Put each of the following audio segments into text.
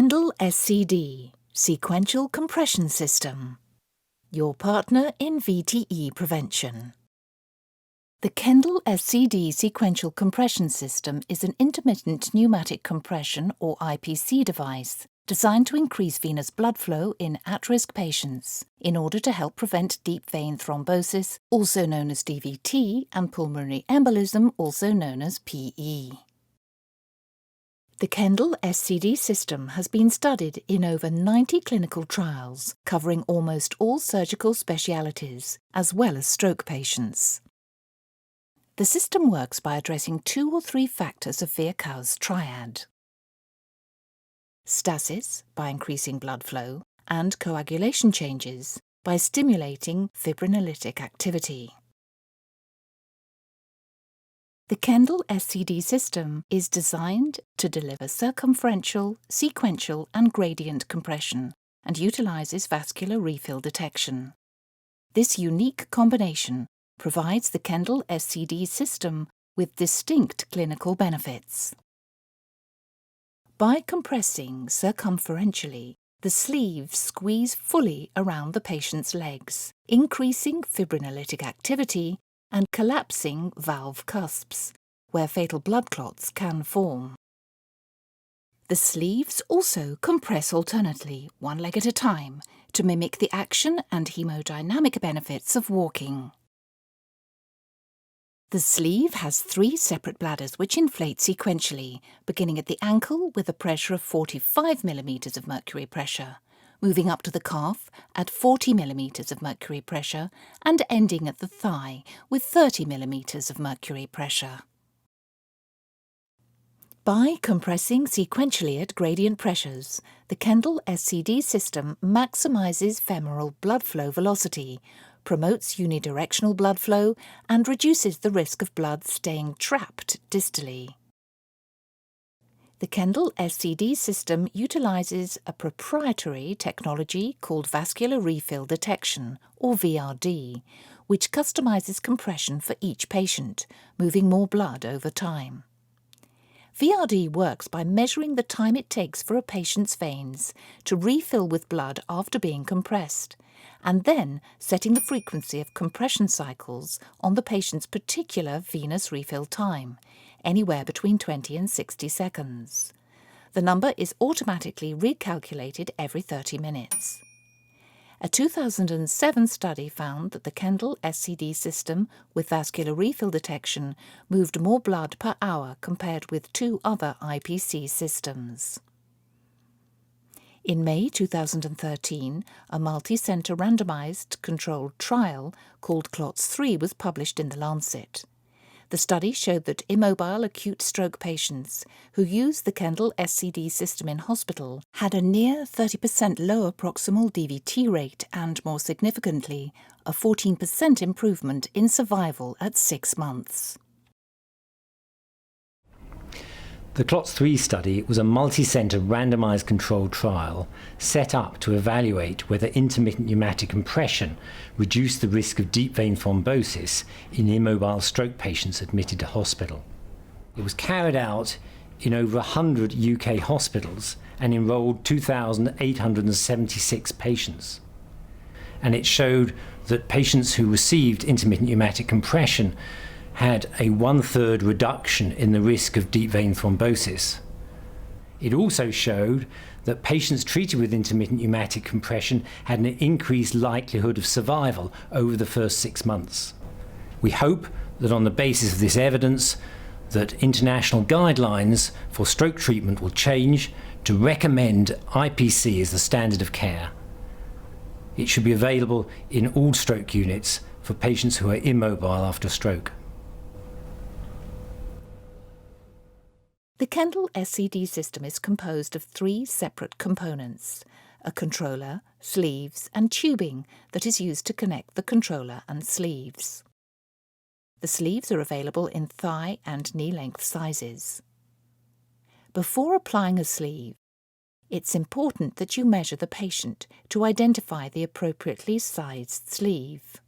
Kendall SCD, Sequential Compression System, your partner in VTE prevention. The Kendall SCD Sequential Compression System is an intermittent pneumatic compression or IPC device designed to increase venous blood flow in at-risk patients in order to help prevent deep vein thrombosis, also known as DVT, and pulmonary embolism, also known as PE. The Kendall SCD system has been studied in over 90 clinical trials, covering almost all surgical specialities, as well as stroke patients. The system works by addressing 2 or 3 factors of Virchow's Triad: stasis, by increasing blood flow, and coagulation changes, by stimulating fibrinolytic activity. The Kendall SCD system is designed to deliver circumferential, sequential and gradient compression and utilizes vascular refill detection. This unique combination provides the Kendall SCD system with distinct clinical benefits. By compressing circumferentially, the sleeves squeeze fully around the patient's legs, increasing fibrinolytic activity and collapsing valve cusps, where fatal blood clots can form. The sleeves also compress alternately, one leg at a time, to mimic the action and hemodynamic benefits of walking. The sleeve has 3 separate bladders which inflate sequentially, beginning at the ankle with a pressure of 45 mm of mercury pressure, moving up to the calf at 40 mm of mercury pressure and ending at the thigh with 30 mm of mercury pressure. By compressing sequentially at gradient pressures, the Kendall SCD system maximizes femoral blood flow velocity, promotes unidirectional blood flow and reduces the risk of blood staying trapped distally. The Kendall SCD system utilizes a proprietary technology called vascular refill detection, or VRD, which customizes compression for each patient, moving more blood over time. VRD works by measuring the time it takes for a patient's veins to refill with blood after being compressed, and then setting the frequency of compression cycles on the patient's particular venous refill time, anywhere between 20 and 60 seconds. The number is automatically recalculated every 30 minutes. A 2007 study found that the Kendall SCD system with vascular refill detection moved more blood per hour compared with 2 other IPC systems. In May 2013, a multi-centre randomised controlled trial called CLOTS-3 was published in The Lancet. The study showed that immobile acute stroke patients who used the Kendall SCD system in hospital had a near 30% lower proximal DVT rate and, more significantly, a 14% improvement in survival at 6 months. The CLOTS-3 study was a multi-centre randomised controlled trial set up to evaluate whether intermittent pneumatic compression reduced the risk of deep vein thrombosis in immobile stroke patients admitted to hospital. It was carried out in over 100 UK hospitals and enrolled 2,876 patients. And it showed that patients who received intermittent pneumatic compression had a 1/3 reduction in the risk of deep vein thrombosis. It also showed that patients treated with intermittent pneumatic compression had an increased likelihood of survival over the first 6 months. We hope that on the basis of this evidence that international guidelines for stroke treatment will change to recommend IPC as the standard of care. It should be available in all stroke units for patients who are immobile after stroke. The Kendall SCD system is composed of 3 separate components: a controller, sleeves and tubing that is used to connect the controller and sleeves. The sleeves are available in thigh and knee-length sizes. Before applying a sleeve, it's important that you measure the patient to identify the appropriately sized sleeve.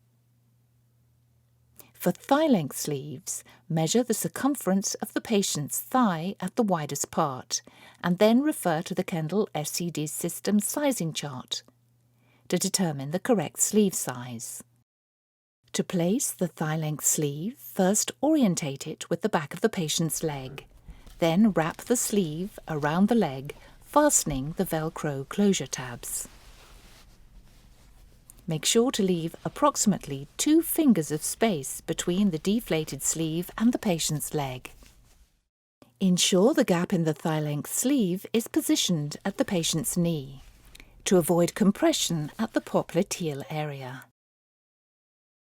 For thigh-length sleeves, measure the circumference of the patient's thigh at the widest part, and then refer to the Kendall SCD system sizing chart to determine the correct sleeve size. To place the thigh-length sleeve, first orientate it with the back of the patient's leg. Then wrap the sleeve around the leg, fastening the Velcro closure tabs. Make sure to leave approximately 2 fingers of space between the deflated sleeve and the patient's leg. Ensure the gap in the thigh-length sleeve is positioned at the patient's knee to avoid compression at the popliteal area.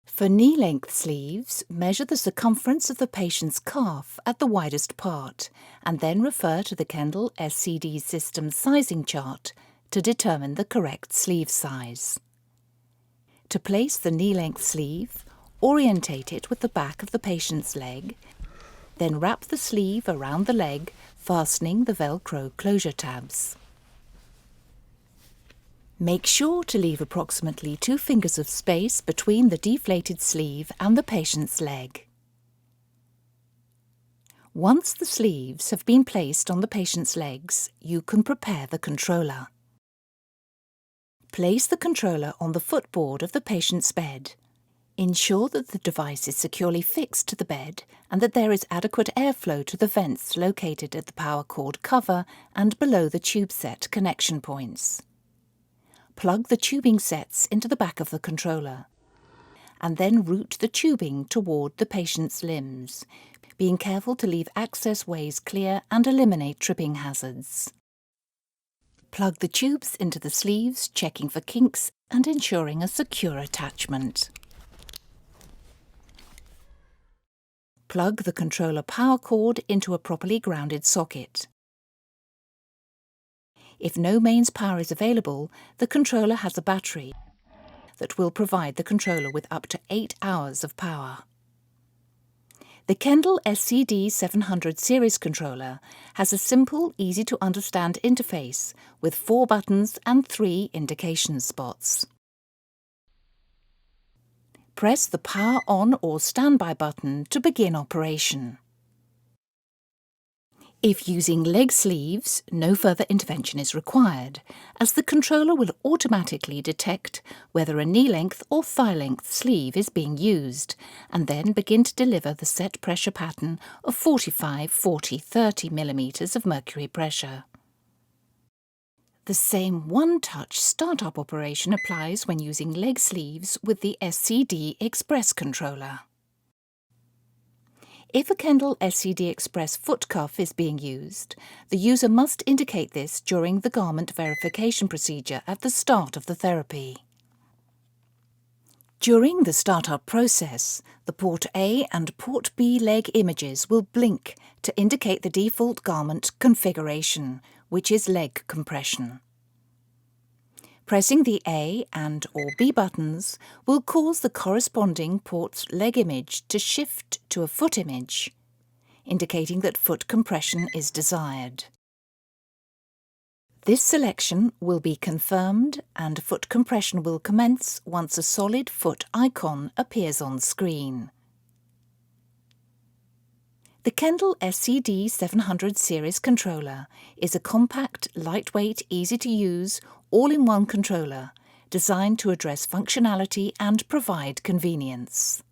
For knee-length sleeves, measure the circumference of the patient's calf at the widest part and then refer to the Kendall SCD system sizing chart to determine the correct sleeve size. To place the knee-length sleeve, orientate it with the back of the patient's leg, then wrap the sleeve around the leg, fastening the Velcro closure tabs. Make sure to leave approximately 2 fingers of space between the deflated sleeve and the patient's leg. Once the sleeves have been placed on the patient's legs, you can prepare the controller. Place the controller on the footboard of the patient's bed. Ensure that the device is securely fixed to the bed and that there is adequate airflow to the vents located at the power cord cover and below the tube set connection points. Plug the tubing sets into the back of the controller and then route the tubing toward the patient's limbs, being careful to leave access ways clear and eliminate tripping hazards. Plug the tubes into the sleeves, checking for kinks and ensuring a secure attachment. Plug the controller power cord into a properly grounded socket. If no mains power is available, the controller has a battery that will provide the controller with up to 8 hours of power. The Kendall SCD 700 series controller has a simple, easy-to-understand interface with 4 buttons and 3 indication spots. Press the power on or standby button to begin operation. If using leg sleeves, no further intervention is required, as the controller will automatically detect whether a knee-length or thigh-length sleeve is being used, and then begin to deliver the set pressure pattern of 45, 40, 30 mm of mercury pressure. The same one-touch startup operation applies when using leg sleeves with the SCD Express controller. If a Kendall SCD Express foot cuff is being used, the user must indicate this during the garment verification procedure at the start of the therapy. During the startup process, the Port A and Port B leg images will blink to indicate the default garment configuration, which is leg compression. Pressing the A and or B buttons will cause the corresponding port's leg image to shift to a foot image, indicating that foot compression is desired. This selection will be confirmed and foot compression will commence once a solid foot icon appears on screen. The Kendall SCD 700 series controller is a compact, lightweight, easy-to-use, all-in-one controller designed to address functionality and provide convenience.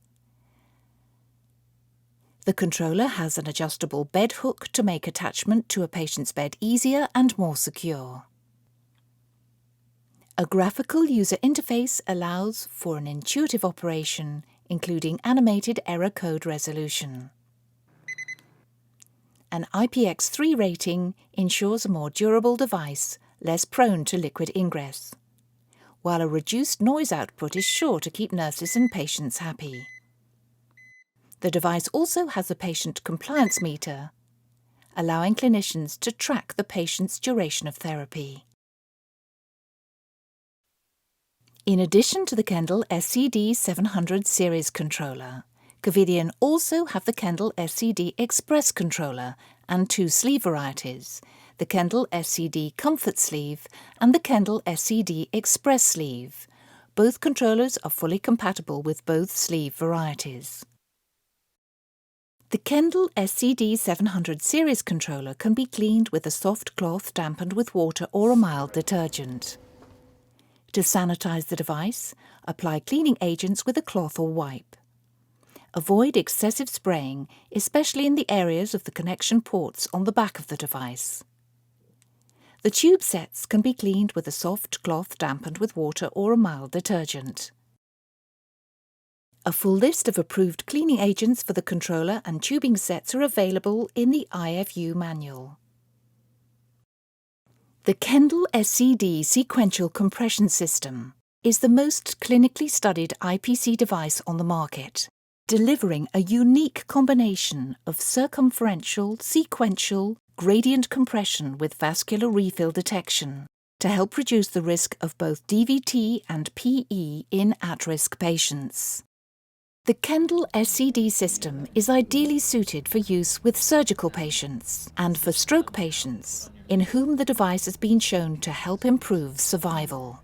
The controller has an adjustable bed hook to make attachment to a patient's bed easier and more secure. A graphical user interface allows for an intuitive operation, including animated error code resolution. An IPX3 rating ensures a more durable device, less prone to liquid ingress, while a reduced noise output is sure to keep nurses and patients happy. The device also has a patient compliance meter, allowing clinicians to track the patient's duration of therapy. In addition to the Kendall SCD 700 series controller, Covidien also have the Kendall SCD Express controller and 2 sleeve varieties, the Kendall SCD Comfort Sleeve and the Kendall SCD Express Sleeve. Both controllers are fully compatible with both sleeve varieties. The Kendall SCD700 series controller can be cleaned with a soft cloth dampened with water or a mild detergent. To sanitize the device, apply cleaning agents with a cloth or wipe. Avoid excessive spraying, especially in the areas of the connection ports on the back of the device. The tube sets can be cleaned with a soft cloth dampened with water or a mild detergent. A full list of approved cleaning agents for the controller and tubing sets are available in the IFU manual. The Kendall SCD Sequential Compression System is the most clinically studied IPC device on the market, delivering a unique combination of circumferential, sequential, gradient compression with vascular refill detection to help reduce the risk of both DVT and PE in at-risk patients. The Kendall SCD system is ideally suited for use with surgical patients and for stroke patients, in whom the device has been shown to help improve survival.